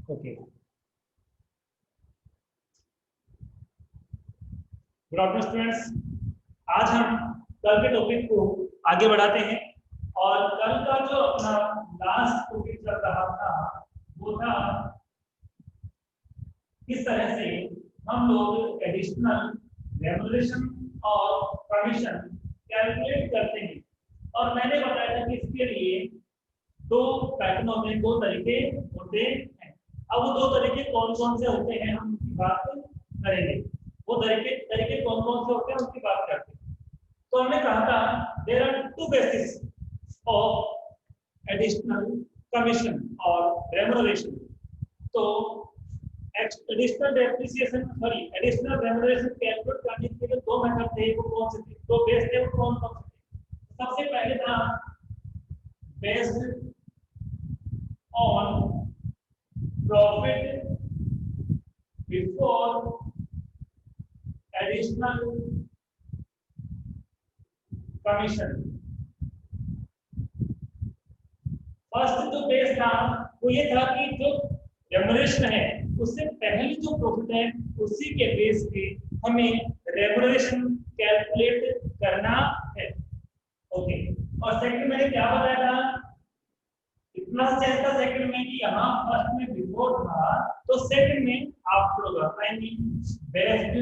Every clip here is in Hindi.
Okay, good afternoon students. आज हम कल के टॉपिक को आगे बढ़ाते हैं और कल का जो अपना लास्ट टॉपिक चल रहा था वो था किस तरह से हम लोग एडिशनल रेमुनरेशन और कमीशन कैलकुलेट करते हैं। और मैंने बताया था कि इसके लिए दो पैटर्न होते हैं, दो तरीके होते हैं। अब वो दो तरीके कौन कौन से होते हैं हम उसकी बात करेंगे। वो तरीके तरीके कौन कौन से होते हैं उसकी बात करते हैं। तो हमने कहा था there are two basis of additional commission और रेमुनरेशन। तो additional depreciation sorry additional remuneration calculate करने के लिए दो मेथड थे। वो कौन से थे, दो बेस थे, वो कौन कौन से थे? सबसे पहले था based on profit before additional commission. First जो बेस था वो ये था कि जो रेमुनरेशन है उससे पहले जो प्रॉफिट है उसी के बेस पे हमें रेमुनरेशन कैलकुलेट करना है। ओके, और सेकंड मैंने क्या बताया था, इतना चेंज था सेकंड में कि यहाँ फर्स्ट में बिफोर था तो सेकंड में आफ्टर होगा। I mean based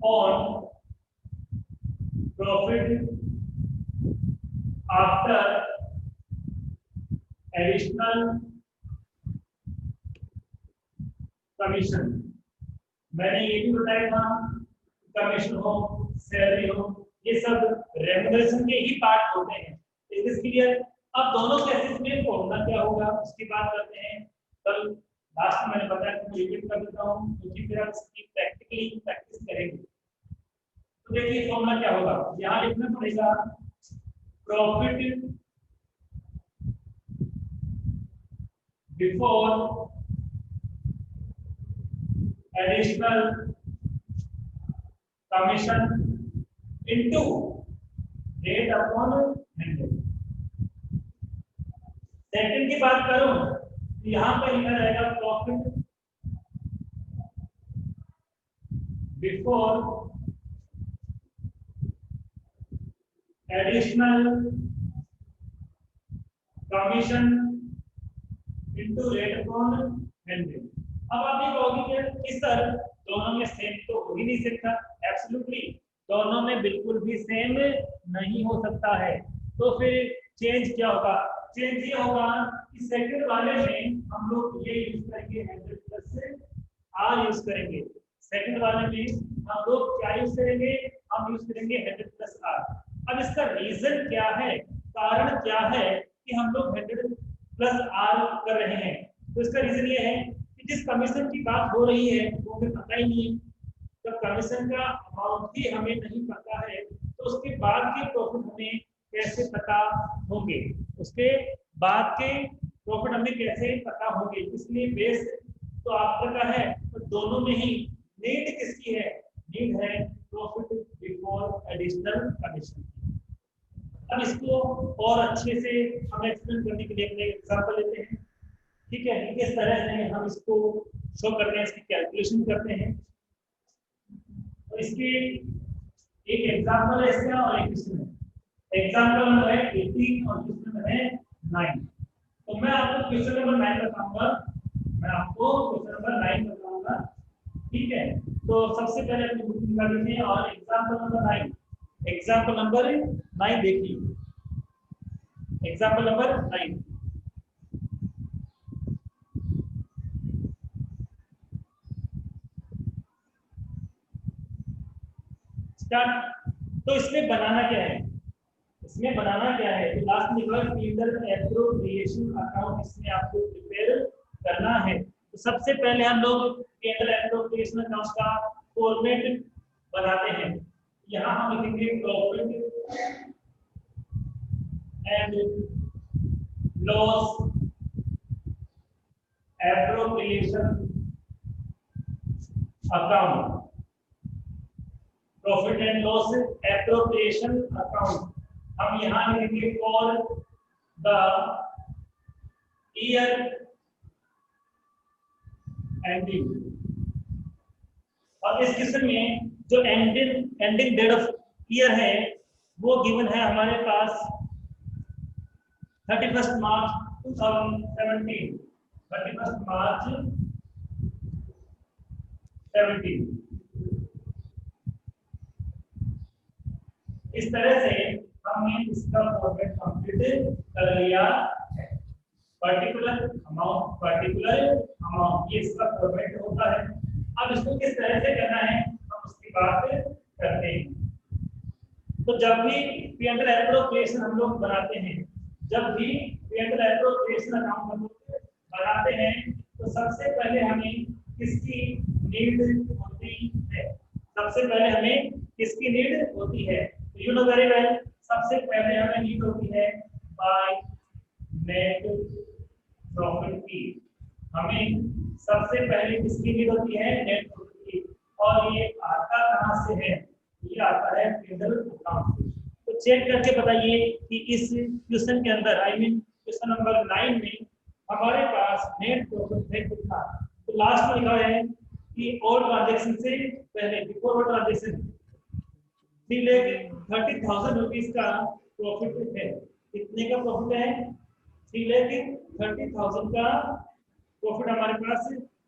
on profit after additional commission. मैंने ये भी बताया था कमीशन हो सैलरी हो ये सब रेमुनरेशन के ही पार्ट होते हैं। Is this clear? अब दोनों केसेस में फॉर्मूला क्या होगा उसकी बात करते हैं। कल लास्ट में मैंने बताया कि रिपीट कर देता हूं क्योंकि फिर आप इसकी प्रैक्टिकली प्रैक्टिस करेंगे। तो देखिए फॉर्मूला क्या होगा, यहां लिखना पड़ेगा profit before additional commission into rate upon 100। Second की बात करूं तो यहां पर लिखा जाएगा profit before additional commission into rate upon 100। अब आप ये कहोगे कि सर दोनों में सेम तो हो ही नहीं सकता। एब्सोल्युटली दोनों में बिल्कुल भी सेम नहीं हो सकता है। तो फिर चेंज क्या होगा? चेंज ये होगा कि सेकंड वाले में हम लोग ये यूज करेंगे 100 प्लस आर यूज करेंगे। सेकंड वाले में हम लोग क्या यूज करेंगे? हम यूज करेंगे 100 प्लस आर। अब इसका रीजन क्या है, कारण क्या है कि हम लोग 100 प्लस आर कर रहे हैं? तो इसका रीजन ये है कि जिस कमीशन की बात हो रही है वो हमें पता ही नहीं है। जब कमीशन का अमाउंट ही हमें नहीं पता है तो उसके बाद के प्रॉफिट हमें कैसे पता होंगे? उसके बाद के प्रॉफिट हमें कैसे पता होंगे? इसलिए बेस तो आपका का है तो दोनों में ही नीड किसकी है? नीड है प्रॉफिट बिफोर एडिशनल कमीशन। अब इसको और अच्छे से हम एक्सप्लेन करने के लिए अपने एग्जांपल लेते हैं। ठीक है, किस तरह से हम इसको शो करते हैं, इसकी कैलकुलेशन करते हैं। तो इसके एक एग्जांपल है इसका और एक इसमें एग्जांपल नंबर है 18 और दूसरे में है 9। तो मैं आपको क्वेश्चन नंबर 9 बताऊंगा। मैं आपको क्वेश्चन नंबर 9 बताऊंगा। ठीक है, तो सबसे पहले अपनी बुक निकाल लीजिए और एग्जांपल नंबर 9, एग्जांपल नंबर 9 देखिए। Example number 9 start. तो इसमें बनाना क्या है? इसमें बनाना क्या है? तो लास्ट में लिखा है फील्डर एप्रोप्रिएशन अकाउंट, इसमें आपको प्रिपेयर करना है। तो सबसे पहले हम लोग फील्डर एप्रोप्रिएशन अकाउंट का फॉर्मेट बनाते हैं। यहां हम लिखेंगे profit and loss appropriation account, profit and loss appropriation account. हम यहां लिखेंगे फॉर द ईयर एंडिंग। और इस क्वेश्चन में जो एंडिंग डेट ऑफ ईयर है वो गिवन है हमारे पास 31 मार्च 2017, 31 मार्च 17। इस तरह से हमने इसका फॉर्मेट कंप्लीट कर लिया है। पर्टिकुलर अमाउंट ये इसका फॉर्मेट होता है। अब इसको किस तरह से करना है हम उसकी बात करते हैं। तो जब भी P&L एप्रोप्रिएशन हम लोग बनाते हैं, जब भी P&L एप्रोप्रिएशन अकाउंट हम लोग बनाते हैं तो सबसे पहले हमें किसकी नीड होती है? सबसे पहले हमें किसकी नीड होती है? यू नो वेरी वेल, सबसे पहले हमें नीड होती है बाय नेट प्रॉफिट की। हमें सबसे पहले किसकी नीड होती है? नेट प्रॉफिट की। और ये आता कहां से है? ये आता है P&L अकाउंट से। तो चेक करके बताइए कि इस क्वेश्चन के अंदर आई मीन क्वेश्चन नंबर 9 में हमारे पास नेट प्रॉफिट है कितना? तो लास्ट में लिखा है कि ऑल ट्रांजैक्शन से पहले बिफोर ऑल ट्रांजैक्शन 3,30,000 रुपीस का प्रॉफिट है। कितने का प्रॉफिट है? 3,30,000 का प्रॉफिट हमारे पास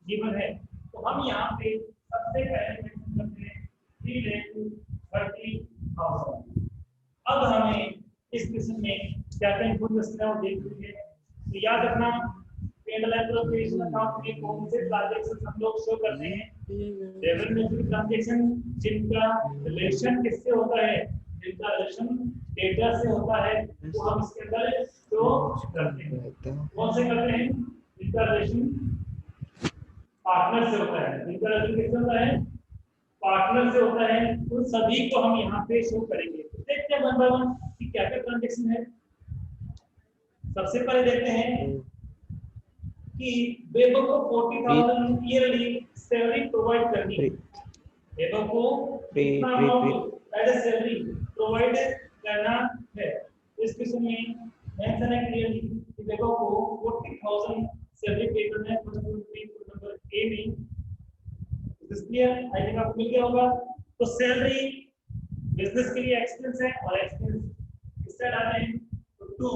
गिवन है। तो हम यहाँ पे सबसे पहले मेंशन करते हैं 3,30,000। अब हमें इस क्वेश्चन में क्या क्या इंफॉर्मेशन है वो देख लीजिए। तो याद रखना P&L एप्रोप्रिएशन अकाउंट में कौन से ट्रांजैक्शन हम लोग शो करते हैं? रेवेन्यू ट्रांजैक्शन जिनका रिलेशन किससे होता है? जिनका रिलेशन डेटा से होता है वो हम इसके अंदर शो करते हैं। कौन से करते हैं? जिनका रिलेशन पार्टनर से होता है। जिनका रिलेशन किससे होता है? पार्टनर से होता है। उन सभी को हम यहाँ पे शो करेंगे। देखते हैं वन बाय वन कि क्या क्या ट्रांजैक्शन है। सबसे पहले देखते हैं कि वेबो को 40,000 ईयरली सैलरी प्रोवाइड करनी है। वेबो को कितना amount as a salary provide करना है। इस क्वेश्चन में मेंशन है क्लियरली कि वेबो को 40,000 सैलरी पे करना है। नंबर ए में क्लियर आई थिंक आपको मिल गया होगा। तो सैलरी बिजनेस के लिए एक्सपेंस है और एक्सपेंस किससे डालते हैं? तो टू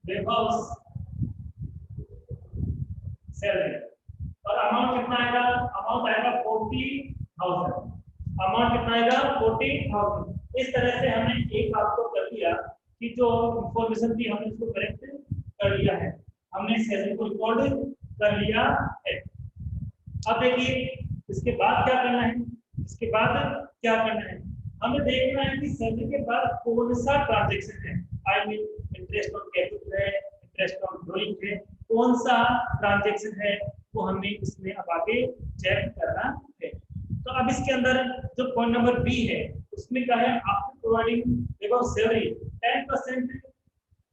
वेबहाउस सैलरी। और अमाउंट कितना आएगा? अमाउंट आएगा 40,000। अमाउंट कितना आएगा? 40,000। इस तरह से हमने एक बात को कर दिया कि जो इंफॉर्मेशन थी हमने उसको करेक्ट कर लिया है। हमने सैलरी को रिकॉर्ड कर लिया है। अब देखिए इसके बाद क्या करना है? इसके बाद क्या करना है? हमें देखना है कि सैलरी के बाद कौन सा ट्रांजैक्शन है। I mean interest on capital है, इंटरेस्ट ऑन ड्राइंग है, कौन सा ट्रांजैक्शन है वो हमें इसमें अब आगे चेक करना है। तो अब इसके अंदर जो पॉइंट नंबर बी है उसमें क्या है? After providing about salary 10%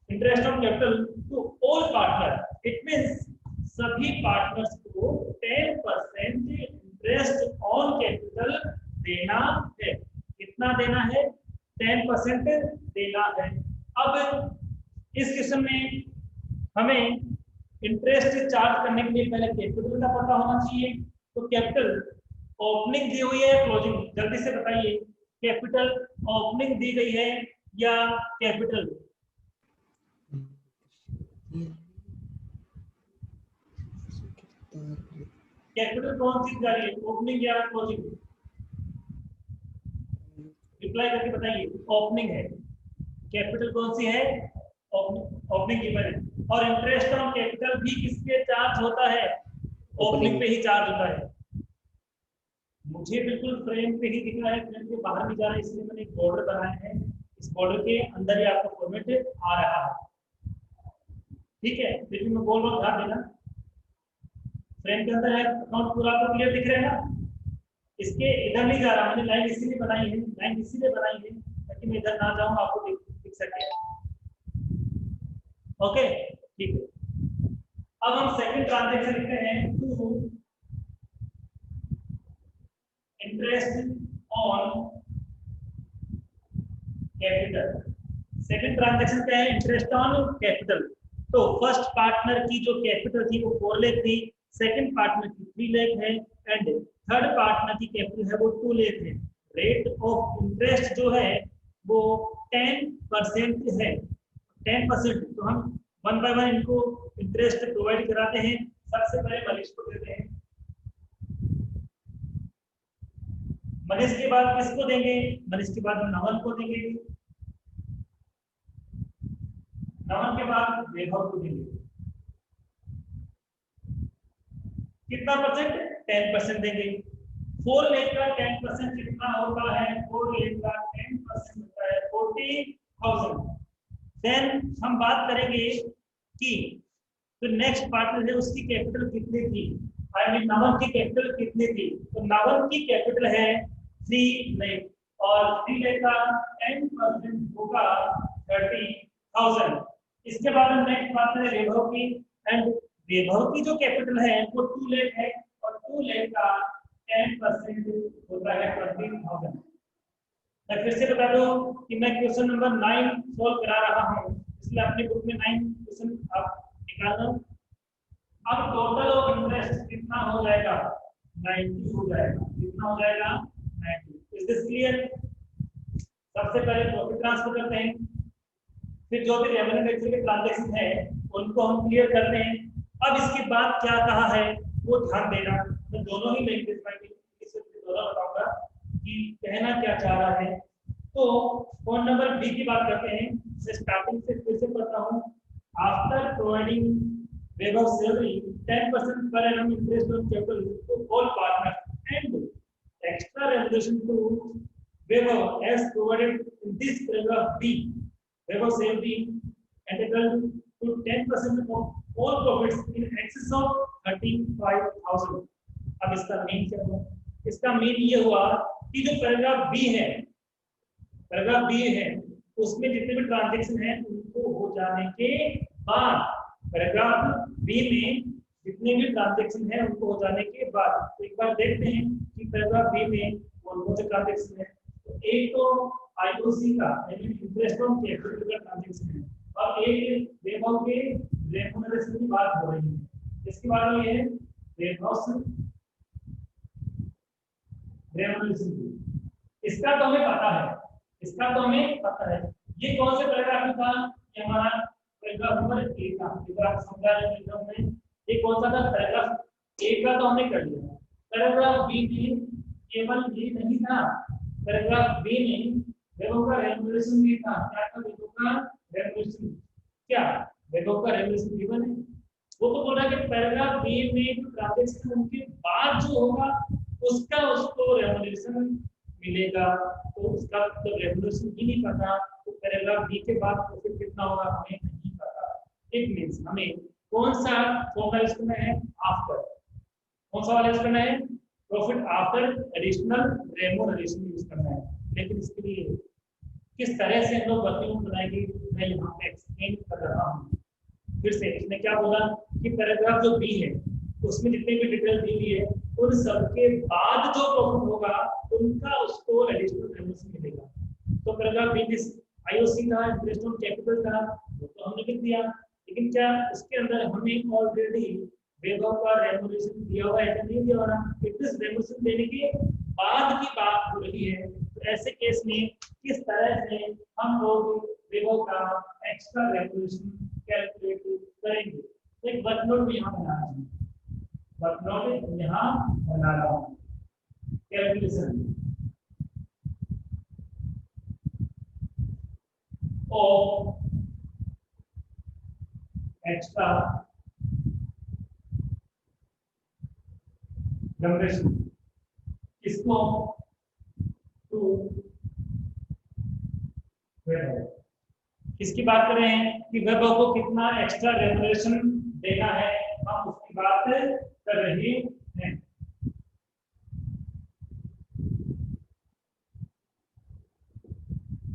interest on capital to all partner. It means सभी पार्टनर्स को 10% इंटरेस्ट ऑन कैपिटल देना है। कितना देना है? 10% देना है। अब इस क्वेश्चन में हमें इंटरेस्ट चार्ज करने के लिए पहले कैपिटल का पता होना चाहिए। तो कैपिटल ओपनिंग दी हुई है, क्लोजिंग? जल्दी से बताइए, कैपिटल ओपनिंग दी गई है या कैपिटल? कैपिटल कौन सी जा रही है, ओपनिंग या क्लोजिंग? रिप्लाई करके बताइए। ओपनिंग है। कैपिटल कौन सी है? ओपनिंग गिवन है। और इंटरेस्ट ऑन कैपिटल भी किस पे चार्ज होता है? ओपनिंग पे ही चार्ज होता है। मुझे बिल्कुल फ्रेम पे ही दिख रहा है, फ्रेम के बाहर नहीं जा रहा है, इसलिए मैंने एक बॉर्डर बनाया है। इस बॉर्डर के अंदर ही आपका फॉर्मेट आ रहा है। ठीक है, लेकिन मैं बोल रहा हूँ ध्यान देना, फ्रेम के अंदर है अकाउंट पूरा आपको क्लियर दिख रहा है ना? इसके इधर नहीं जा रहा, मैंने लाइन इसीलिए बनाई है, लाइन इसीलिए बनाई है ताकि मैं इधर ना जाऊं, आपको दिख सके। ओके ठीक है। अब हम सेकंड ट्रांजैक्शन लिखते हैं to interest on capital. Second transaction क्या है? Interest on capital. तो फर्स्ट पार्टनर की जो कैपिटल थी वो 4 लाख थी, सेकंड पार्टनर की 3 लाख है एंड थर्ड पार्टनर की कैपिटल है वो 2 लाख है। रेट ऑफ इंटरेस्ट जो है वो 10% है, 10%। तो हम 1 बाय 1 इनको इंटरेस्ट प्रोवाइड कराते हैं। सबसे पहले मनीष को देते हैं, मनीष के बाद किसको देंगे, मनीष के बाद नमन को देंगे, नमन के बाद वैभव को देंगे। कितना परसेंट, 10% देंगे। 4 लाख का 10% कितना होता है, 4 लाख का 10% होता है 40,000। देन हम बात करेंगे कि तो नेक्स्ट पार्टनर है उसकी कैपिटल कितनी थी, आई मीन नवन की कैपिटल कितनी थी। तो नवन की कैपिटल है 3 लाख और 3 लाख का 10% होगा 30,000। इसके बाद हम नेक्स्ट बात करें वैभव की, एंड वैभव की जो कैपिटल है वो 2 लाख है और 2 लाख का 10% होता है 20,000। मैं फिर से बता दूं कि मैं क्वेश्चन नंबर 9 सॉल्व करा रहा हूं, इसलिए अपनी बुक में 9 क्वेश्चन आप निकालना। अब टोटल ऑफ इंटरेस्ट कितना हो जाएगा, 90 हो जाएगा। कितना हो जाएगा, 90। Is this clear? सबसे पहले प्रॉफिट ट्रांसफर करते हैं, फिर जो भी रेवेन्यू के ट्रांजैक्शन है उनको हम क्लियर करते हैं। अब इसके बाद क्या कहा है वो ध्यान देना, मैं दोनों ही लैंग्वेज में दोनों बताऊंगा कि कहना क्या चाह रहा है। तो पॉइंट नंबर बी की बात करते हैं, मैं स्टार्टिंग से फिर से पढ़ता हूं। After providing Vaibhav salary 10% per annum interest on capital to all partners and extra remuneration to Vaibhav as provided in this paragraph B. Vaibhav shall be entitled to 10% of all profits in excess of 35,000. अब इसका मीन क्या हुआ? इसका मीन ये हुआ कि जो पैराग्राफ बी है, पैराग्राफ बी है उसमें जितने भी ट्रांजैक्शन है उनको हो जाने के बाद, पैराग्राफ बी में जितने भी ट्रांजैक्शन है उनको हो जाने के बाद, तो एक बार देखते हैं कि पैराग्राफ बी में कौन कौन से ट्रांजैक्शन है। तो एक तो आईओसी का यानी इंटरेस्ट ऑन कैपिटल का ट्रांजैक्शन है और एक वैभव के रेम्युनरेशन की बात हो रही है। इसके बाद ये है वैभव रेम्युनरेशन, इसका तो हमें पता है, इसका तो हमें पता है। ये कौन से पैराग्राफ था, ये हमारा पैराग्राफ नंबर 1 था। अगर आप समझा रहे हैं एकदम में, ये कौन सा था, पैराग्राफ 1 का तो हमने कर लिया। पैराग्राफ बी में केवल ये नहीं था, पैराग्राफ बी में वैभव का रेम्युनरेशन भी था। क्या था वैभव का रेम्युनरेशन, क्या वैभव का रेम्युनरेशन गिवन है। वो तो बोल रहा है कि पैराग्राफ बी में जो ट्रांजैक्शन उनके बाद जो होगा उसका उसको रेम्युनरेशन मिलेगा। तो उसका तो रेम्युनरेशन ही नहीं पता, तो पैराग्राफ बी के बाद प्रॉफिट कितना होगा हमें नहीं पता। इट मींस हमें कौन सा फॉर्मूला यूज करना है, आफ्टर, कौन सा वाला यूज करना है, profit after additional remuneration use करना है। लेकिन इसके लिए किस तरह से हम लोग वर्किंग बनाएंगे मैं यहाँ पे एक्सप्लेन कर रहा हूँ। फिर से इसने क्या बोला कि पैराग्राफ जो बी है उसमें जितने भी डिटेल दी हुई है उन सबके बाद जो प्रॉफिट होगा उनका उसको एडिशनल रेम्युनरेशन मिलेगा। तो पैराग्राफ बी में आईओसी का इंटरेस्ट ऑन कैपिटल का वो तो हमने लिख दिया, लेकिन क्या उसके अंदर हमें ऑलरेडी वैभव का रेम्युनरेशन दिया हुआ है या नहीं दिया हुआ, इस रेम्युनरेशन देने के बाद की बात हो रही है। तो ऐसे केस में किस तरह से हम लोग वैभव का एक्स्ट्रा रेम्युनरेशन कैलकुलेट करेंगे। तो एक वर्कनोट यहाँ बना रहा हूँ, वर्कनोट यहाँ बना रहा हूँ, कैलकुलेशन ऑफ एक्स्ट्रा रेम्युनरेशन, इसको टू वैभव, किसकी बात कर रहे हैं कि वैभव को कितना एक्स्ट्रा रेम्युनरेशन देना है, हम उसकी बात कर रहे हैं।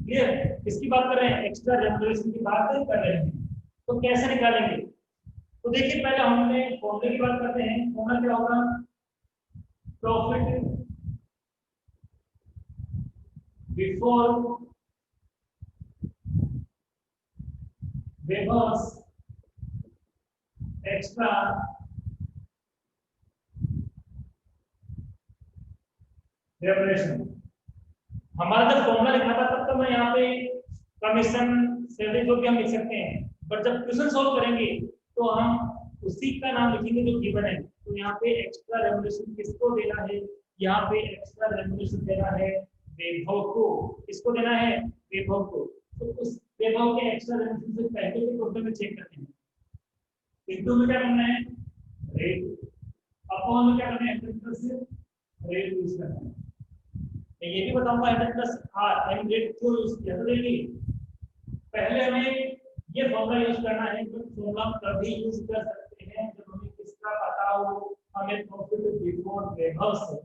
क्लियर, किसकी बात कर रहे हैं, एक्स्ट्रा रेम्युनरेशन की बात कर रहे हैं। तो कैसे निकालेंगे, तो देखिए पहले हमने फॉर्मूले की बात करते हैं। फॉर्मूला क्या होगा, profit before Vaibhav's extra revolution. हमारा जब फॉर्मूला लिखा था तब तो मैं यहाँ पे कमीशन सैलरी जो भी हम लिख सकते हैं, बट जब क्वेश्चन सॉल्व करेंगे तो हम उसी का नाम लिखेंगे जो गिवन है। तो यहाँ पे एक्स्ट्रा रेवल्यूशन किसको देना है, यहाँ पे एक्स्ट्रा रेवल्यूशन देना है वैभव को। किसको देना है, वैभव को। तो उस वैभव के एक्स्ट्रा रेवल्यूशन से पहले के टोटल में चेक करते हैं। इंटू में क्या करना है, रेट, अपॉन में क्या करना है, रेट यूज करना है। मैं ये भी बताऊंगा 100 प्लस आर एम रेट क्यों यूज किया। तो देखिए पहले हमें ये फॉर्मूला यूज करना है, तो फॉर्मूला तभी यूज कर सकते हैं जब हमें किसका पता हो, हमें प्रॉफिट बिफोर वैभव से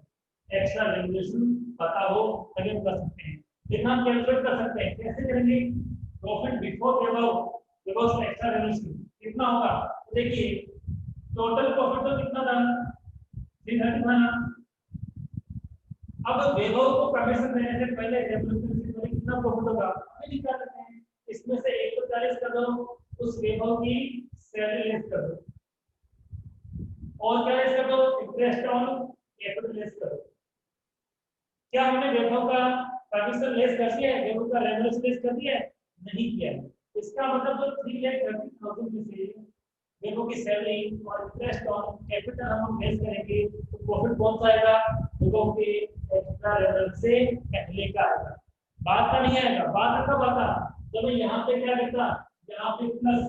एक्स्ट्रा रेवल्यूशन पता हो तभी हम कर सकते हैं। लेकिन हम कैलकुलेट कर सकते हैं, कैसे करेंगे, प्रॉफिट बिफोर वैभव, वैभव से एक्स्ट्रा रेवल्यूशन कितना होगा। तो देखिए टोटल प्रॉफिट तो कितना था, 330 था ना। अब वैभव को कमीशन देने से पहले रेवल्यूशन से पहले कितना प्रॉफिट होगा हमें निकाल सकते हैं। इसमें से 140 कर दो, उस वैभव की सैलरी लेस कर दो, और क्या लेस कर दो, इंटरेस्ट ऑन कैपिटल लेस कर दो। क्या हमने वैभव का कमीशन लेस कर दिया है, वैभव का रेवल्यूशन लेस कर दिया है, नहीं किया है। इसका मतलब जो 3,30,000 में से वैभव की सैलरी और इंटरेस्ट ऑन कैपिटल हम लेस करेंगे तो प्रॉफिट कौन सा आएगा, वैभव के एक्स्ट्रा रेवल्यूशन से पहले का आएगा, बाद का नहीं आएगा। बाद का कब आता, जब यहाँ पे क्या लिखा, यहाँ पे प्लस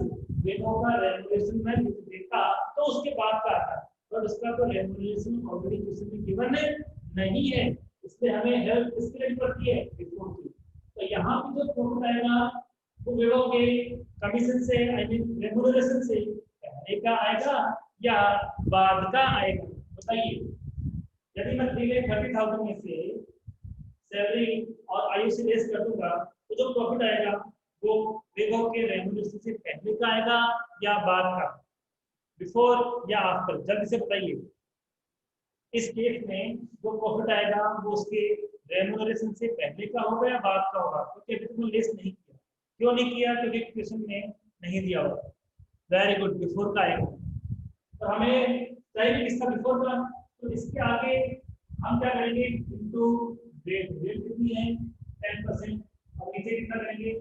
वैभव का रेवल्यूशन में लिख देता तो उसके बाद का आता, पर उसका तो रेवल्यूशन ऑलरेडी क्वेश्चन में गिवन नहीं है, इसलिए हमें हेल्प किसके लिए पड़ती है, बिफोर की। तो यहाँ पे जो प्रॉफिट आएगा वो वैभव के कमीशन से, आई मीन रेम्यूनरेशन से पहले का आएगा या बाद का आएगा, बताइए। यदि मैं 3,30,000 में से सैलरी और आयु से लेस कर दूंगा तो जो प्रॉफिट आएगा वो वैभव के रेम्यूनरेशन से पहले का आएगा या बाद का, बिफोर या आफ्टर, जल्दी से बताइए। इस केस में जो प्रॉफिट आएगा वो उसके रेम्यूनरेशन से पहले का होगा या बाद का होगा, तो कैपिटल में लेस नहीं किया। क्यों नहीं किया, क्योंकि क्वेश्चन में नहीं दिया होगा। वेरी गुड, बिफोर का आएगा। तो हमें चाहिए किसका, बिफोर का। तो इसके आगे हम क्या करेंगे, इनटू रेट, रेट कितनी है 10%, और नीचे कितना करेंगे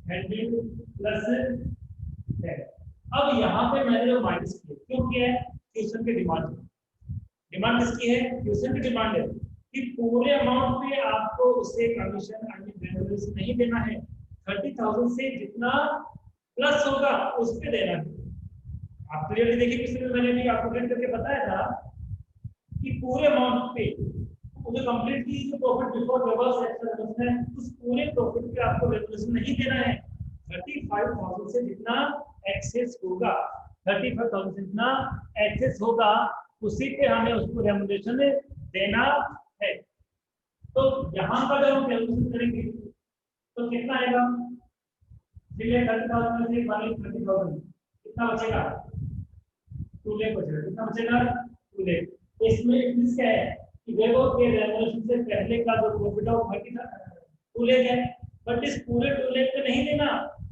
100 प्लस 10। अब यहाँ पे मैंने जो माइनस किया, क्यों किया है, क्वेश्चन की डिमांड, डिमांड किसकी है, क्वेश्चन की डिमांड है कि पूरे अमाउंट पे आपको उसे कमीशन आई मीन रेवल्यूशन नहीं देना है, 30,000 से जितना प्लस होगा उस पे देना है। आप क्लियरली देखिए, क्वेश्चन में मैंने भी आपको क्लियर करके बताया था कि पूरे अमाउंट पे मुझे कंप्लीटली जो प्रॉफिट बिफोर वैभव से एक्स्ट्रा रेवल्यूशन है उस पूरे प्रॉफिट पे आपको रेवल्यूशन नहीं देना है। 35,000 से जितना एक्सेस होगा, 35,000 से जितना एक्सेस होगा उसी पे हमें उसको रेम्यूनरेशन देना है। तो यहाँ पर जब हम कैलकुलेशन करेंगे तो कितना आएगा, 30,000 में से 30,000 कितना बचेगा, 2 लाख बचेगा। कितना बचेगा, 2 लाख। इसमें इंक्रीज क्या है कि वैभव के रेवल्यूशन से पहले का जो प्रॉफिट है वो 2 लाख है, बट इस पूरे 2 लाख पे नहीं देना,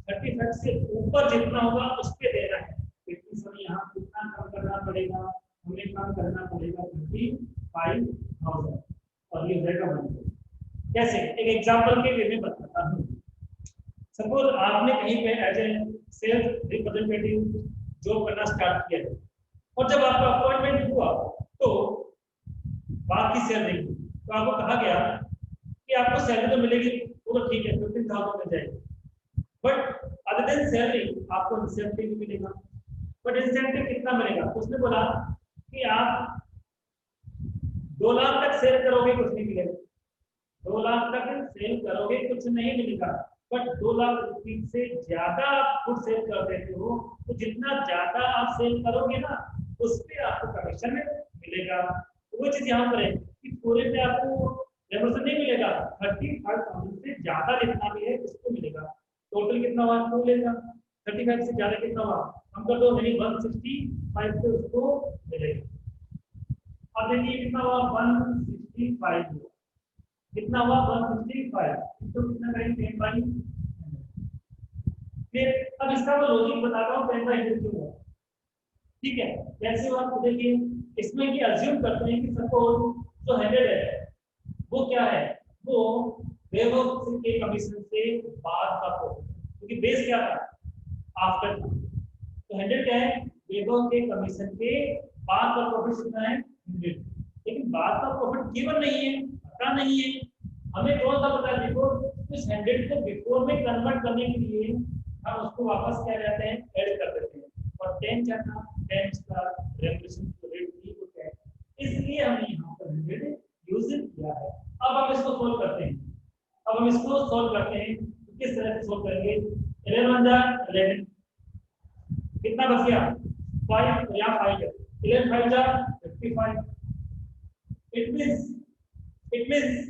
35 से ऊपर जितना होगा उस पे देना है। लेकिन सर यहाँ कितना कम करना पड़ेगा, हमें कम करना पड़ेगा 35,000, और ये हो जाएगा 1। कैसे, एक एग्जांपल के वे में बताता हूँ। सपोज आपने कहीं पे as a sales representative job करना स्टार्ट किया है, और जब आपका अपॉइंटमेंट हुआ तो बात की सैलरी, तो आपको कहा गया कि आपको सैलरी तो मिलेगी, वो तो ठीक है 15,000 मिल जाएगी, बट अदर देन सैलरी आपको इंसेंटिव भी मिलेगा। बट इंसेंटिव कितना मिलेगा, उसने बोला कि आप 2 लाख तक सेल करोगे कुछ नहीं मिलेगा, 2 लाख तक सेल करोगे कुछ नहीं मिलेगा, बट 2 लाख रुपए से ज्यादा आप खुद सेल कर देते हो तो जितना ज्यादा आप सेल करोगे ना उस पर आपको कमीशन मिलेगा। वो चीज यहाँ पर है कि पूरे पे आपको रेवल्यूशन नहीं मिलेगा, 35,000 से ज्यादा जितना भी है उसको मिलेगा। टोटल कितना हुआ, 2 लेगा, 35 से ज्यादा कितना हुआ, हम कर दो नहीं 165 पे उसको मिलेगा। अब देखिए कितना हुआ, 165 हुआ, कितना हुआ 165, तो कितना करेंगे 10/100। फिर अब इसका मैं लॉजिक बताता हूँ 10/100 क्यों हुआ। ठीक है, कैसे हुआ तो देखिए, इसमें ये अज्यूम करते हैं कि सपोज जो 100 है वो क्या है, वो वेव के कमीशन से बाद का प्रॉफिट, क्योंकि बेस क्या था आफ्टर था, तो 100 क्या है, वेव के कमीशन के बाद का प्रॉफिट कितना है 100, लेकिन बाद का प्रॉफिट गिवन नहीं है, पता नहीं है, हमें कौन सा पता है, देखो इस 100 को बिफोर में कन्वर्ट करने के लिए हम उसको वापस क्या कहते हैं, ऐड कर देते हैं, और 10 क्या था, 10 का रेवोल्यूशन रेट थी वो क्या है, इसलिए हमने यहाँ पर 100 यूज किया है। अब हम इसको सोल्व करते हैं, अब हम इसको सोल्व करते हैं, तो किस तरह से सोल्व करेंगे, 11 जा 11, कितना बच गया 5, या 5 है, 11 5 जा 55, इट मींस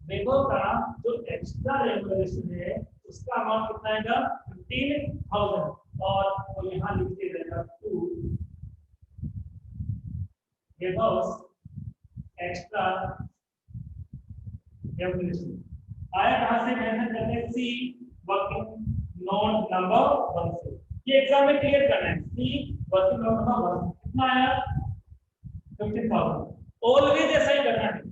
देखो का जो एक्स्ट्रा रेवोल्यूशन है उसका अमाउंट कितना आएगा 15,000, और वो यहाँ लिख के देगा 2 रिवर्स एक्स्ट्रा रेवोल्यूशन आया कहां से, मेहनत करने सी वर्किंग नोट नंबर 1 से, ये एग्जाम में क्लियर करना है, सी वर्किंग नोट नंबर 1 कितना आया 15,000, ऑलवेज ऐसा ही करना है,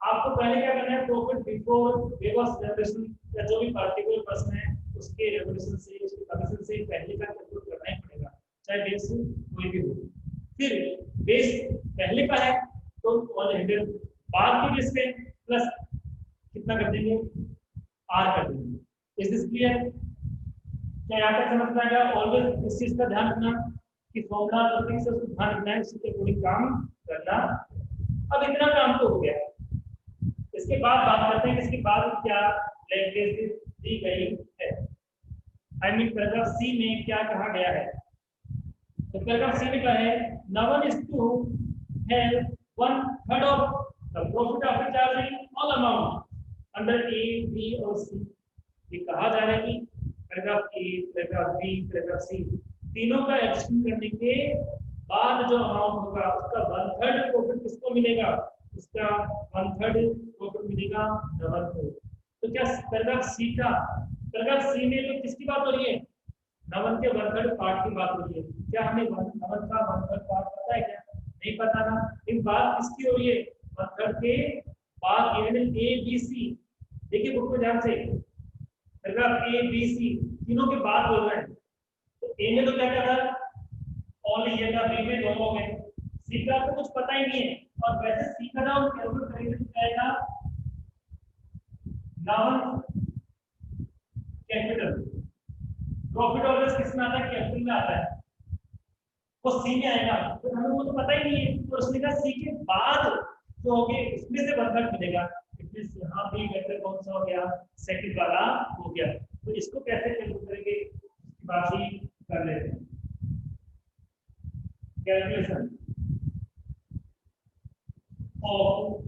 आपको पहले क्या करना है, प्रॉफिट बिफोर रिवर्स रेवोल्यूशन या जो भी पार्टिकुलर पर्सन है उसके रेवोल्यूशन से उसके कमीशन से पहले का कैलकुलेट करना ही पड़ेगा, चाहे बेस कोई भी हो, फिर बेस पहले का है तो 100 बाद के बेस पे प्लस कितना कर देंगे आर कर देंगे, इज दिस क्लियर, क्या यहाँ तक समझ में आएगा, ऑलवेज इस चीज का ध्यान रखना कि फॉर्मूला जो फिक्स है उसको ध्यान रखना है, उसके अकॉर्डिंग काम करना। अब इतना काम तो हो गया, इसके बाद बात करते हैं कि इसके बाद क्या लैंग्वेज दी गई है, आई मीन पैराग्राफ सी में क्या कहा गया है, तो पैराग्राफ सी में क्या है, Naveen is to have 1/3 of the profit after charging all amount under A B और सी, ये कहा जा रहा है कि paragraph A paragraph B paragraph C तीनों का एडिशन करने के बाद जो अमाउंट होगा उसका 1/3 प्रॉफिट किसको मिलेगा, उसका 1/3 प्रॉफिट मिलेगा नवन को, तो क्या पैराग्राफ सी का, पैराग्राफ सी में तो किसकी बात हो रही है, नवन के 1/3 पार्ट की बात हो रही है, क्या हमें नवन का 1/3 पार्ट पता है क्या, नहीं पता ना, इन बात किसकी हो रही है 1/3 के बाद गिवन ए बी सी, देखिए बुक में ध्यान से, पैराग्राफ ए बी सी तीनों के बाद बोल रहे हैं, तो ए में तो क्या क्या था ओनली ये था, बी में दोनों हो गए, सी का तो कुछ पता ही नहीं है, और वैसे सी का नाम कैलकुलेट करेंगे तो आएगा नवन कैपिटल, प्रॉफिट ऑलवेज किस में आता है, कैपिटल में आता है, वो सी में आएगा, तो हमें वो तो पता ही नहीं है, तो उसने कहा सी के बाद जो हो गए इसमें से 1/3 मिलेगा, इसमें यहाँ भी वेक्टर कौन सा हो गया, सेकंड वाला हो गया, तो इसको कैसे कैलकुलेट करेंगे इसकी बात ही कर लेते हैं, कैलकुलेशन ऑफ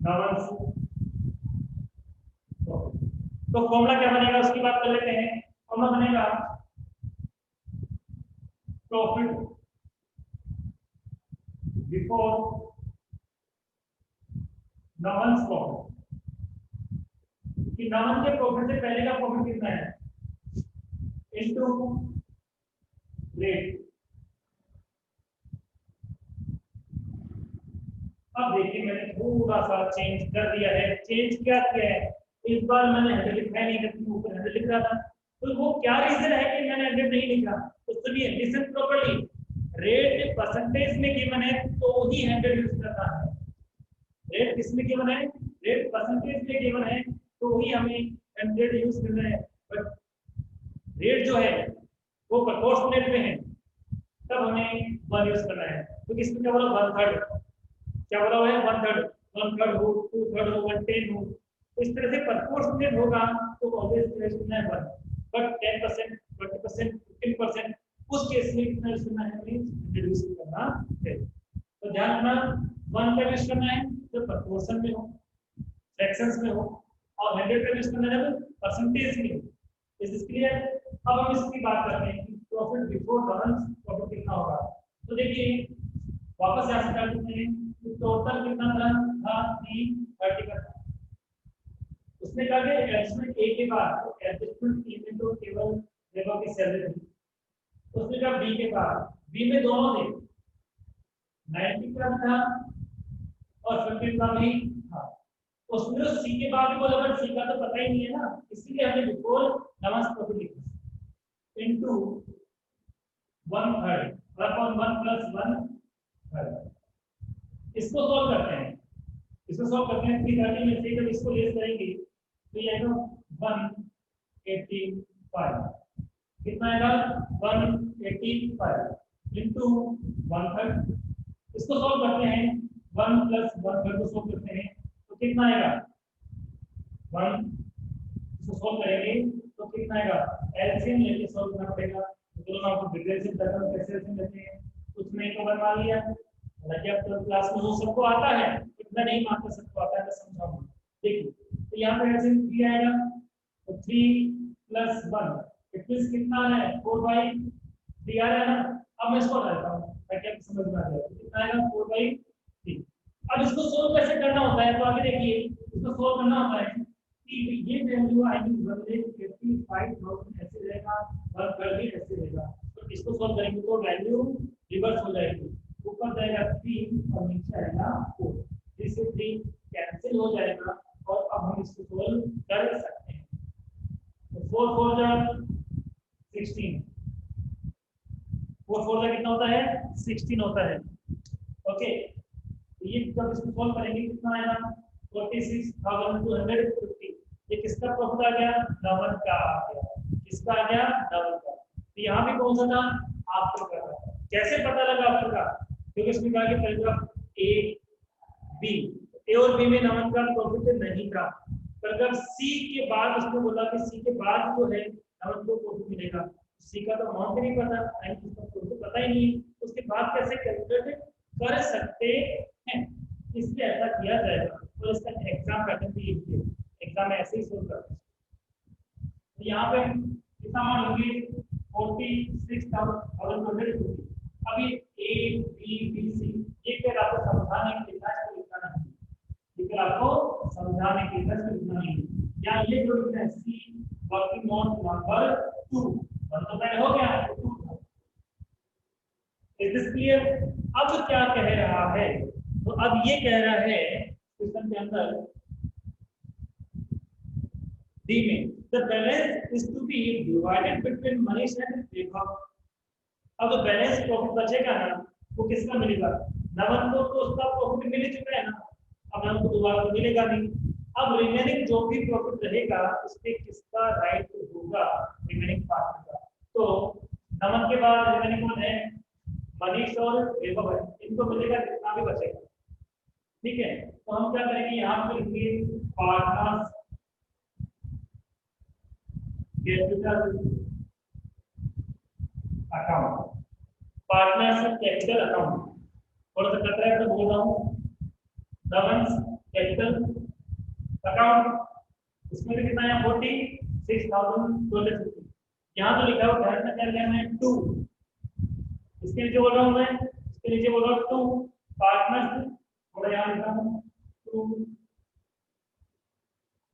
नवंस, तो फॉर्मूला क्या बनेगा उसकी बात कर लेते हैं, फॉर्मूला बनेगा प्रॉफिट बिफोर नवंस प्रॉफिट, कि नवन के प्रॉफिट से पहले का प्रॉफिट कितना है इनटू रेट। अब देखिए मैंने थोड़ा सा चेंज कर दिया है, चेंज क्या किया है, इस बार मैंने 100 लिखा ही नहीं, जबकि ऊपर 100 लिख रहा था, तो वो क्या रीजन है कि मैंने 100 नहीं लिखा, तो सुनिए लिसन प्रॉपर्ली, रेट परसेंटेज में गिवन है तो ही 100 यूज करना है, रेट किस में गिवन है, रेट परसेंटेज में गिवन है तो ही हमें 100 यूज करना है, बट रेट जो है वो प्रोपोर्शनल में है तब हमें 1 यूज करना है, तो इसमें क्या बोला 1/3, क्या बोला हुआ है 1/3, 1/3 हो 2/3 हो 1/10 हो, इस तरह से प्रोपोर्शनल होगा तो ऑब्वियस यूज करना है 1, बट 10% 20% 15% उस केस में कितना यूज करना है, हमें यूज करना है, तो ध्यान रखना 1 का यूज करना है तो प्रोपोर्शन में हो, फ्रैक्शंस में हो, और 100 का यूज करना है जब परसेंटेज में हो, इज दिस क्लियर। अब हम इसकी बात करते हैं कि प्रॉफिट बिफोर डिफरेंस प्रॉफिट कितना होगा, तो देखिए वापस यहाँ से करते हैं, तो टोटल कितना था 330 का, उसने कहा कि एडजस्टमेंट ए के बाद, तो एडजस्टमेंट ए में तो केवल लेबर की सैलरी थी, उसने कहा बी के बाद, बी में दोनों थे, 90 का भी था और 15 का भी था। उसने तो सी के बाद भी बोला, बट सी का तो पता ही नहीं है ना, इसीलिए हमने बिफोर नमस प्रॉफिट लिखा इनटू 1/3 अपॉन 1 + 1/3। इसको सॉल्व करते हैं, इसको सॉल्व करते हैं 330 में से जब इसको लेस करेंगे तो ये आएगा 185। कितना आएगा 185 इनटू 1/3। इसको सॉल्व करते हैं 1 + 1/3 को सॉल्व करते हैं तो कितना आएगा 1। इसको सॉल्व करेंगे तो कितना आएगा, एलसीएम लेके सॉल्व करना पड़ेगा। तो दोनों आपको डिफरेंशियल करना कैसे एलसीएम लेते हैं कुछ नहीं तो बनवा लिया। हालांकि अब तो क्लास में वो सबको आता है, इतना नहीं मानता सबको आता है, मैं समझाऊंगा। देखिए तो यहाँ पे एलसीएम 3 आएगा, तो 3 + 1 इट मींस कितना है 4/3 आ रहा है ना। अब मैं इसको डालता हूँ ताकि आपको समझ में आ जाए कितना आएगा 4/3। अब इसको सोल्व कैसे करना होता है, तो आगे देखिए इसको सोल्व करना होता है कि ये वैल्यू आएगी बदले 55,000 ऐसे रहेगा और कर भी ऐसे रहेगा। तो इसको सोल्व करेंगे तो वैल्यू रिवर्स हो जाएगी, ऊपर जाएगा 3 और नीचे आएगा 4, जिससे 3 कैंसिल हो जाएगा और अब हम इसको सोल्व कर सकते हैं। तो 4 4 जा 16, 4 4 जा कितना होता है 16 होता है। ओके ये जब इसको सॉल्व करेंगे कितना आएगा 46,250। ये किसका प्रॉफिट आ गया, नवन का आ गया। किसका आ गया, नवन का। तो यहाँ भी कौन सा था, आफ्टर का था। कैसे पता लगा आफ्टर का, क्योंकि इसमें कहा कि पैराग्राफ ए बी, ए और बी में नवन का प्रॉफिट नहीं था। पैराग्राफ सी के बाद उसने बोला कि सी के बाद जो है नवन को प्रॉफिट मिलेगा। सी का तो अमाउंट नहीं पता, उसका प्रॉफिट पता ही नहीं, उसके बाद कैसे कैलकुलेट कर सकते हैं, इसलिए ऐसा किया जाएगा। और इसका एग्जाम पैटर्न भी यही है, एग्जाम में ऐसे ही सोल्व करते हैं। तो यहाँ पे कितना अमाउंट होगी 46,250। अभी ए बी बी सी ये फिर आपको समझाने के लिए लिखना नहीं, ये फिर आपको समझाने के लिए लिखना नहीं। या ये जो लिखना है सी वर्किंग नोट नंबर 2, वन तो पहले हो गया 2 था। Is this clear. अब क्या कह रहा है, तो अब ये कह रहा है क्वेश्चन के अंदर डी में the balance is to be divided between Manish and Vaibhav. अब जो बैलेंस प्रॉफिट बचेगा ना वो किसका मिलेगा, नवन को तो उसका प्रॉफिट मिल चुका है ना, अब नवन को दोबारा तो मिलेगा नहीं। अब रिमेनिंग जो भी प्रॉफिट रहेगा उसपे किसका राइट होगा, रिमेनिंग पार्ट का। तो नवन के बाद रिमेनिंग कौन है, मनीष और वैभव है, इनको मिलेगा जितना भी बचेगा। ठीक है, तो हम क्या करेंगे यहाँ पे लिखिए partners capital account, partners capital account. थोड़ा सा कतरा है तो बोल रहा हूँ, नवंस कैपिटल अकाउंट, इसमें भी कितना है 46,250। यहाँ तो लिखा हुआ ध्यान में क्या लिया है 2, इसके नीचे बोल रहा हूँ मैं, इसके नीचे बोल रहा हूँ 2 पार्टनर्स, थोड़ा यहाँ लिखा हूँ 2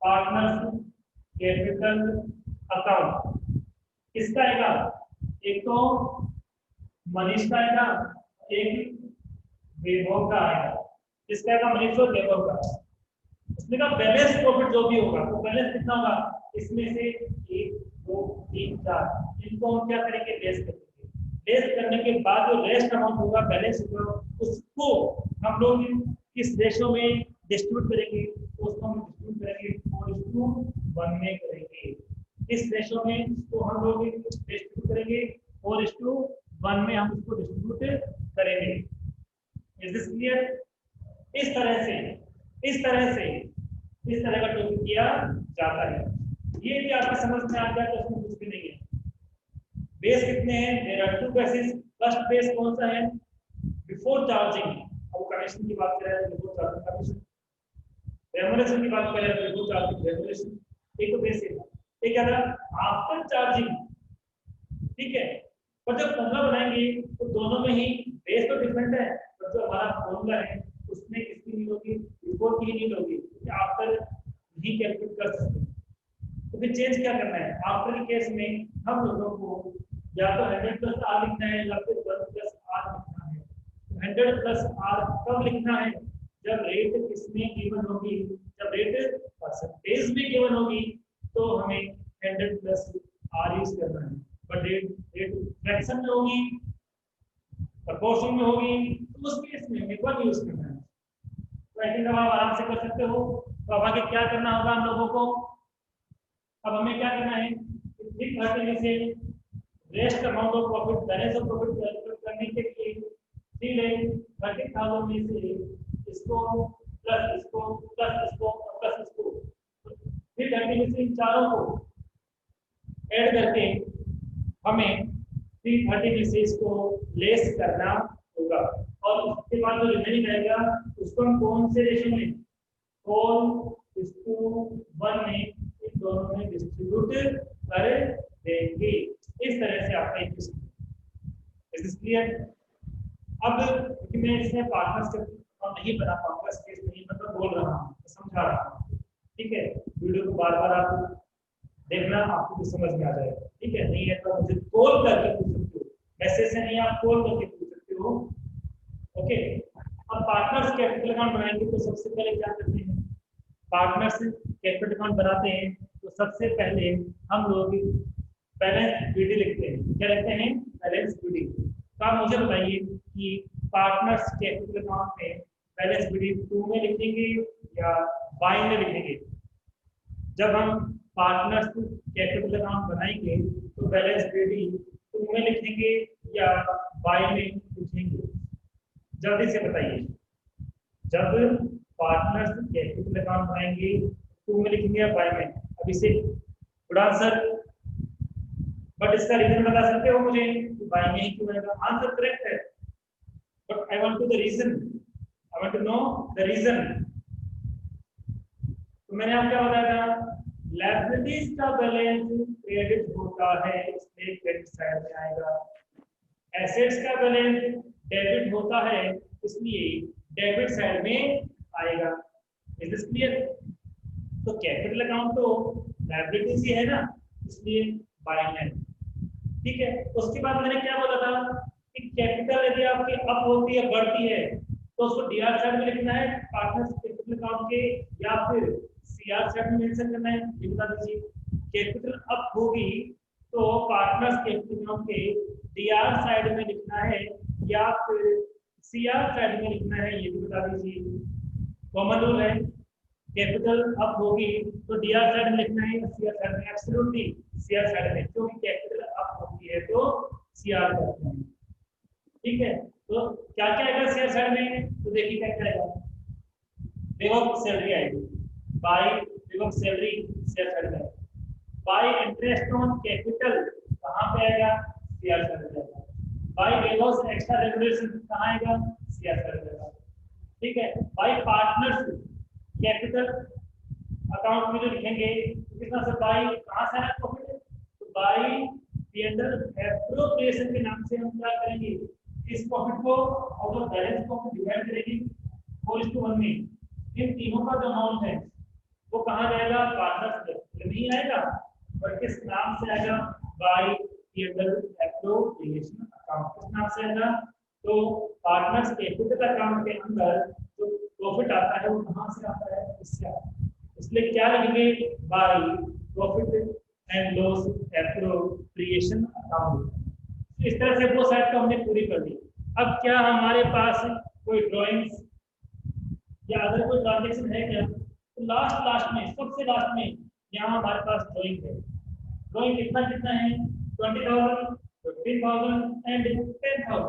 पार्टनर्स कैपिटल अकाउंट। किसका आएगा, एक तो मनीष का आएगा, एक वैभव का आएगा। किसका आएगा, मनीष और वैभव का। उसमें का बैलेंस प्रॉफिट जो भी होगा तो बैलेंस कितना होगा, इसमें से 1 2 3 4 इनको हम क्या करेंगे, लेस करेंगे। लेस करने के बाद जो रेस्ट अमाउंट होगा बैलेंस होगा उसको हम लोग किस रेशो में डिस्ट्रीब्यूट करेंगे, तो उसको हम डिस्ट्रीब्यूट करेंगे 4:1 में करेंगे। इस रेशो में इसको हम लोग डिस्ट्रीब्यूट करेंगे 4:1 में हम इसको डिस्ट्रीब्यूट करेंगे। Is this clear. इस तरह का टॉपिक किया जाता है। ये भी आपकी समझ में आ गया तो उसमें कुछ भी नहीं है। बेस कितने हैं, there are 2 basis. First base कौन सा है, बिफोर चार्जिंग, अब कमीशन की बात करें तो बिफोर चार्जिंग कमीशन, रेमुनरेशन की बात करें तो बिफोर चार्जिंग रेमुनरेशन, एक तो बेस है। एक क्या था आफ्टर चार्जिंग, ठीक है। पर जब फॉर्मूला बनाएंगे तो दोनों में ही बेस तो डिफरेंट है, पर जो हमारा फॉर्मूला है उसमें किसकी नीड होगी, बिफोर की नीड होगी, आफ्टर नहीं कैलकुलेट कर सकते। तो फिर चेंज क्या करना है, आफ्टर के केस में हम लोगों को या तो 100 प्लस आर लिखना है या फिर 1 प्लस आर लिखना है। 100 प्लस आर कब लिखना है? जब रेट किसमें गिवन होगी, जब रेट परसेंटेज में गिवन होगी तो हमें 100 प्लस आर यूज करना है। बट रेट रेट फ्रैक्शन में होगी, प्रोपोर्शन में होगी, तो उस केस में हमें 1 यूज करना है। तो आई थिंक अब आप आराम से कर सकते हो। तो अब आगे क्या करना होगा हम लोगों को? अब हमें क्या करना है, 330 में से rest amount of profit, balance of profit calculate करने के लिए 3,30,000 में से इसको प्लस इसको प्लस इसको और प्लस इसको 330 में से इन चारों को ऐड करके हमें 330 में से इसको लेस करना होगा। और उसके बाद जो रिमेनिंग रहेगा उसको हम कौन से रेशियो में, 4:1 में इन दोनों में डिस्ट्रीब्यूट कर देंगे। इस तरह से आपका इक्वेशन क्लियर। अब मैं इसमें पार्टनर्स नहीं बना पाऊंगा, इस केस नहीं मतलब बोल रहा हूँ, समझा रहा हूँ, ठीक है। वीडियो को बार बार आप देखना, आपको कुछ समझ में आ जाएगा, ठीक है। नहीं है तो मुझे कॉल करके पूछ सकते हो, मैसेज से नहीं, आप कॉल करके पूछ सकते हो, ओके। अब पार्टनर्स कैपिटल अकाउंट बनाएंगे तो सबसे पहले क्या करते हैं, पार्टनर्स कैपिटल अकाउंट बनाते हैं तो सबसे पहले हम लोग बैलेंस बीडी लिखते हैं। क्या लिखते हैं? Balance BD. तो आप मुझे बताइए कि पार्टनर्स कैपिटल अकाउंट में बैलेंस बीडी 2 में लिखेंगे या बाई में लिखेंगे? जब हम पार्टनर्स कैपिटल अकाउंट बनाएंगे तो बैलेंस बीडी 2 में लिखेंगे या बाई में लिखेंगे? जल्दी से बताइए। जब पार्टनर्स कैपिटल अकाउंट बनाएंगे 2 में लिखेंगे या बाई में? अब इसे गुड आंसर, बट इसका रीजन बता सकते हो मुझे कि बाई में ही क्यों रहेगा? आंसर करेक्ट है, but I want to the reason, I want to know the reason. तो मैंने आपको क्या बताया था, लायबिलिटीज का बैलेंस क्रेडिट होता है इसलिए क्रेडिट साइड में आएगा। एसेट्स का बैलेंस डेबिट होता है इसलिए डेबिट साइड में आएगा। Is this clear? तो कैपिटल अकाउंट तो लायबिलिटीज ही है ना, इसलिए बाई में, ठीक है। उसके बाद मैंने क्या बोला था कि कैपिटल यदि आपकी अप होती है, बढ़ती है, तो उसको डीआर साइड में लिखना है पार्टनर्स कैपिटल अकाउंट के, या फिर सीआर साइड में मेंशन करना है, ये बता दीजिए। कैपिटल अप होगी तो पार्टनर्स कैपिटल अकाउंट के डीआर साइड में लिखना है या फिर सीआर साइड में लिखना है, ये भी बता दीजिए। कॉमन रूल है, कैपिटल अप होगी तो डीआर साइड में लिखना है, सीआर साइड में, एब्सोल्युटली सीआर साइड में, क्योंकि कैपिटल अप होती है तो सीआर करते हैं, ठीक है। तो क्या क्या आएगा सीआर साइड में? तो देखिए क्या क्या आएगा, देखो सैलरी आएगी, बाय देखो सैलरी सीआर साइड में, बाय इंटरेस्ट ऑन कैपिटल कहां पे आएगा? सीआर साइड में आएगा। बाय वेलोस एक्स्ट्रा रेगुलेशन कहां आएगा? सीआर साइड में आएगा, ठीक है। बाय पार्टनर्स कैपिटल अकाउंट में जो लिखेंगे कितना से बाई कहां से आना प्रॉफिट, तो बाई पीएनएल एप्रोप्रिएशन के नाम से हम क्या करेंगे, इस प्रॉफिट को out of balance profit divide करेंगे 4:1 में। इन तीनों का जो अमाउंट है वो कहां जाएगा? पार्टनर्स कैपिटल में ही आएगा, और किस नाम से आएगा? By PNL appropriation account. किस नाम से आएगा? तो पार्टनर्स कैपिटल अकाउंट के अंदर जो प्रॉफिट आता है वो कहां से आता है? इससे आता है, इसलिए क्या लिखेंगे? By profit and loss appropriation account. इस तरह से वो साइड को हमने पूरी कर दी। अब क्या हमारे पास कोई ड्राइंग्स या अगर कोई ट्रांजैक्शन है क्या? तो लास्ट में, सबसे लास्ट में यहाँ हमारे पास ड्राइंग है। ड्राइंग कितना कितना है? 20,000, 15,000 एंड 10,000।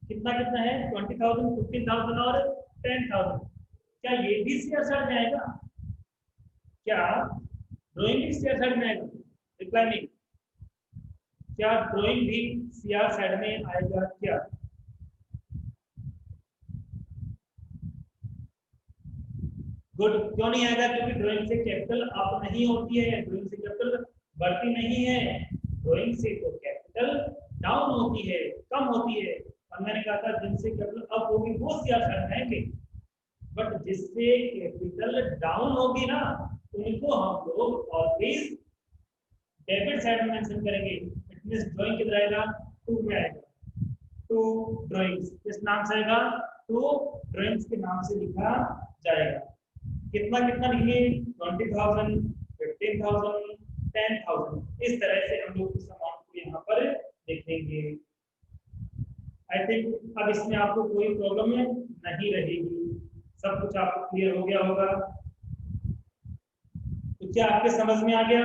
कितना कितना है? 20,000, 15,000 और 10,000। क्या ये भी शेयर साइड में आएगा? क्या ड्राइंग भी शेयर साइड में आएगा? रिप्लाई नहीं। क्या ड्राइंग भी शेयर साइड में आएगा क्या? गुड, क्यों नहीं आएगा? क्योंकि ड्राइंग से कैपिटल अप नहीं होती है, ड्राइंग से कैपिटल बढ़ती नहीं है, ड्राइंग से तो कैपिटल डाउन होती है, कम होती है। और मैंने कहा था जिनसे कैपिटल अप होगी वो शेयर साइड में आएंगे, बट जिससे कैपिटल डाउन होगी ना उनको हम लोग ऑलवेज डेबिट साइड में मेंशन करेंगे, इट मींस ड्राइंग किधर आएगा, टू में आएगा, टू ड्राइंग्स किस नाम से आएगा, टू ड्राइंग्स के नाम से लिखा जाएगा। कितना कितना लिखेंगे, 20,000, 15,000, 10,000, इस तरह से हम लोग इस अमाउंट को यहाँ पर लिखेंगे। आई थिंक अब इसमें आपको कोई प्रॉब्लम नहीं रहेगी, सब कुछ आपको क्लियर हो गया होगा। तो क्या आपके समझ में आ गया,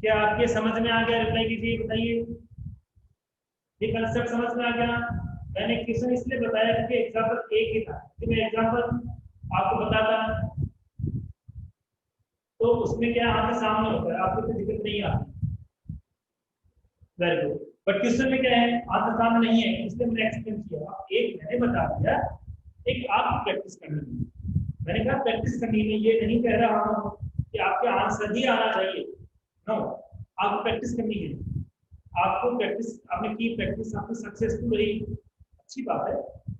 क्या आपके समझ में आ गया, रिप्लाई कीजिए, बताइए ये कंसेप्ट समझ में आ गया। मैंने क्वेश्चन इसलिए बताया क्योंकि एग्जांपल एक ही था, कि मैं एग्जांपल आपको बताता तो उसमें क्या आगे सामने होता है, आपको कोई दिक्कत नहीं आती। Very good. बट क्वेश्चन में क्या है, आगे सामने नहीं है, इसलिए मैंने एक्सप्लेन किया। एक मैंने बता दिया, एक आपको प्रैक्टिस करनी है। मैंने कहा प्रैक्टिस करनी है, ये नहीं कह रहा हूँ कि आपके आंसर ही आना चाहिए, नो, आपको प्रैक्टिस करनी है। आपको प्रैक्टिस आपने की, प्रैक्टिस आपकी सक्सेसफुल रही, अच्छी बात है।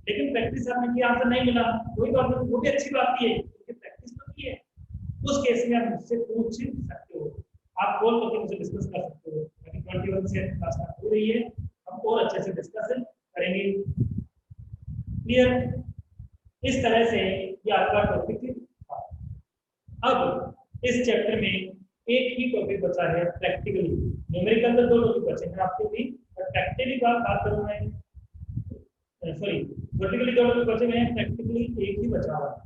लेकिन प्रैक्टिस आपने की, आंसर नहीं मिला, कोई बात नहीं, वो भी अच्छी बात है, क्योंकि प्रैक्टिस तो की है। उस केस में आप मुझसे पूछ सकते हो, आप कॉल करके मुझे डिस्कस कर सकते हो। अभी 21 से क्लास हो रही है, हम और अच्छे से डिस्कस करेंगे। क्लियर, इस तरह से ये आपका टॉपिक था। अब इस चैप्टर में एक ही टॉपिक बचा है, प्रैक्टिकली। न्यूमेरिकल तो 2 टॉपिक बचे हैं आपके भी, और प्रैक्टिकली बात करूँ मैं, सॉरी, वर्टिकली 2 टॉपिक बचे हुए हैं, प्रैक्टिकली एक ही बचा हुआ है।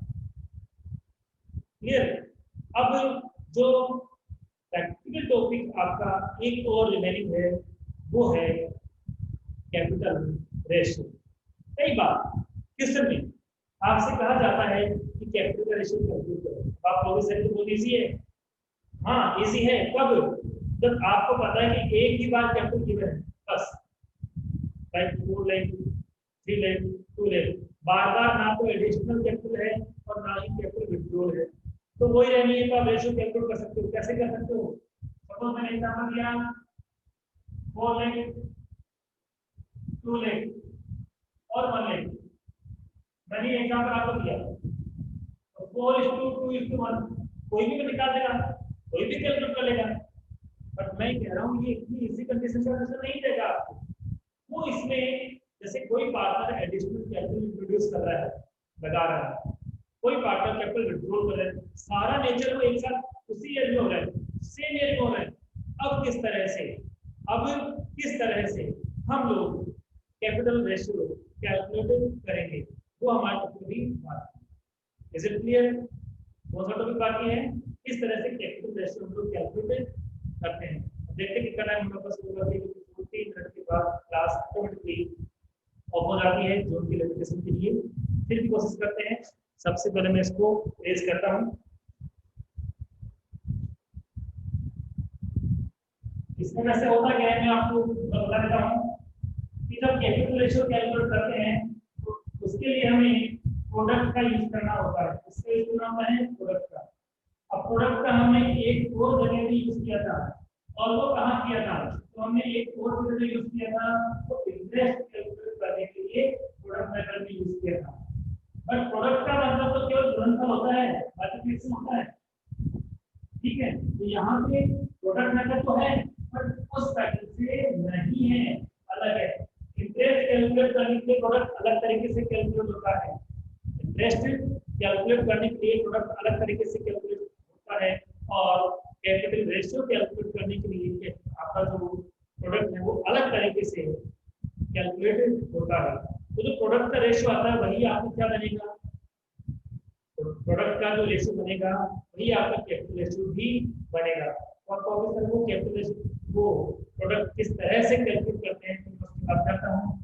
क्लियर। अब जो प्रैक्टिकल टॉपिक आपका एक और रिमेनिंग है, वो है कैपिटल रेशियो। कई बार क्वेश्चन में आपसे कहा जाता है कि कैपिटल रेशियो कैलकुलेट करो, आप लोगों से तो बहुत इजी है। हाँ इजी है, कब, जब आपको पता है कि एक ही बार कैपिटल गिवन है, बस लाइक 4 लाइक 3 लाइक 2 लाइक, बार बार ना तो एडिशनल कैपिटल है और ना ही कैपिटल विड्रॉल है, तो वही रहनी है, तो आप रेशियो कैलकुलेट कर सकते हो। कैसे कर सकते हो, सपोज मैंने एग्जांपल दिया 4 लाइक 2 लाइक और 1 लाइक, मैंने एग्जांपल आपको दिया, 4:2:1, कोई भी निकाल देगा, कोई भी कैलकुलेट कर लेगा। बट मैं कह रहा हूँ ये इतनी इजी कंडीशन का आंसर नहीं देगा आपको। वो इसमें जैसे कोई पार्टनर एडिशनल कैपिटल इंट्रोड्यूस कर रहा है, लगा रहा है, कोई पार्टनर कैपिटल विड्रॉल कर रहा है, सारा नेचर वो एक साथ उसी ईयर में हो रहा है, सेम ईयर में हो रहा है। अब किस तरह से हम लोग कैपिटल रेशियो कैलकुलेट करेंगे, वो हमारे टॉपिक की बात है। इज इट क्लियर, बहुत सारा टॉपिक बाकी है। इस तरह से कैपिटल रेशियो हम लोग कैलकुलेट करते हैं। देखते कितना टाइम हमारे पास होगा, 3 मिनट के बाद क्लास ऑटोमेटिकली ऑफ हो जाती है जो उनकी लिमिटेशन के लिए। फिर भी कोशिश करते हैं। सबसे पहले मैं इसको रेज करता हूँ। इसमें वैसे होता क्या है, मैं आपको बता देता हूँ कि जब कैपिटल रेशियो कैलकुलेट करते हैं तो उसके लिए हमें प्रोडक्ट का यूज करना होता है। इसका यूज करना होता है प्रोडक्ट का। अब प्रोडक्ट का हमने एक और जगह भी यूज किया था, और वो कहाँ किया था, तो हमने एक और जगह यूज किया था, तो इंटरेस्ट कैलकुलेट करने के लिए प्रोडक्ट मेथड भी यूज किया था। बट प्रोडक्ट का मतलब तो केवल गुणनफल होता है, मल्टीप्लिकेशन होता है, ठीक है। तो यहाँ पे प्रोडक्ट मेथड तो है, बट उस पैटर्न से नहीं है, अलग है। इंटरेस्ट कैलकुलेट करने के लिए प्रोडक्ट अलग तरीके से कैलकुलेट होता है, इंटरेस्ट कैलकुलेट करने के लिए प्रोडक्ट अलग तरीके से कैलकुलेट होता है, और कैपिटल रेशियो कैलकुलेट करने के लिए आपका जो प्रोडक्ट है वो अलग तरीके से कैलकुलेट होता है। तो जो प्रोडक्ट का रेशियो आता है वही आपको क्या बनेगा, प्रोडक्ट का जो रेशियो बनेगा वही आपका कैपिटल रेशियो भी बनेगा। और प्रोफेसर वो कैपिटल रेशियो वो प्रोडक्ट किस तरह से कैलकुलेट करते हैं तो मैं उसकी बात करता हूँ।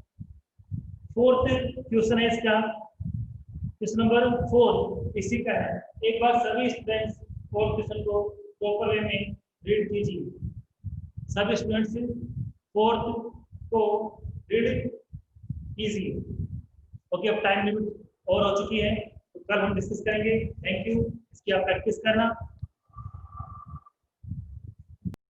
फोर्थ क्वेश्चन है इसका, क्वेश्चन नंबर 4 इसी का है। एक बार सभी स्टूडेंट्स फोर्थ क्वेश्चन को प्रॉपर वे में रीड कीजिए। सभी स्टूडेंट्स फोर्थ को रीड कीजिए। ओके, अब टाइम लिमिट और हो चुकी है, तो कल हम डिस्कस करेंगे। थैंक यू, इसकी आप प्रैक्टिस करना।